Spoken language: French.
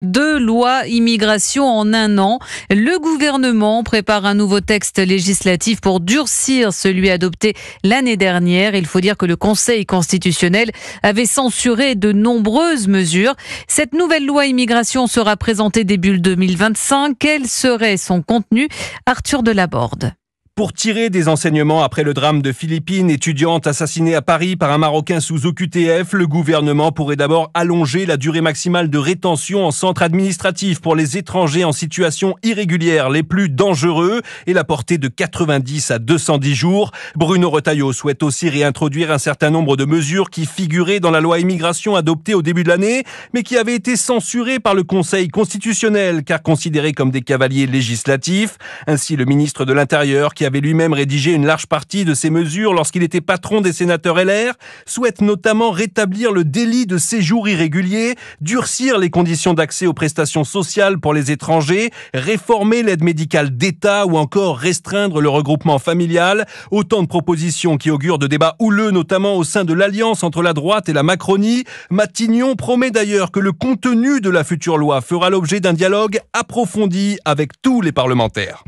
Deux lois immigration en un an. Le gouvernement prépare un nouveau texte législatif pour durcir celui adopté l'année dernière. Il faut dire que le Conseil constitutionnel avait censuré de nombreuses mesures. Cette nouvelle loi immigration sera présentée début 2025. Quel serait son contenu? Arthur Delaborde. Pour tirer des enseignements après le drame de Philippine, étudiante assassinée à Paris par un Marocain sous OQTF, le gouvernement pourrait d'abord allonger la durée maximale de rétention en centre administratif pour les étrangers en situation irrégulière les plus dangereux et la porter de 90 à 210 jours. Bruno Retailleau souhaite aussi réintroduire un certain nombre de mesures qui figuraient dans la loi immigration adoptée au début de l'année, mais qui avaient été censurées par le Conseil constitutionnel car considérées comme des cavaliers législatifs. Ainsi, le ministre de l'Intérieur, qui avait lui-même rédigé une large partie de ces mesures lorsqu'il était patron des sénateurs LR, souhaite notamment rétablir le délit de séjour irrégulier, durcir les conditions d'accès aux prestations sociales pour les étrangers, réformer l'aide médicale d'État ou encore restreindre le regroupement familial. Autant de propositions qui augurent de débats houleux, notamment au sein de l'alliance entre la droite et la Macronie. Matignon promet d'ailleurs que le contenu de la future loi fera l'objet d'un dialogue approfondi avec tous les parlementaires.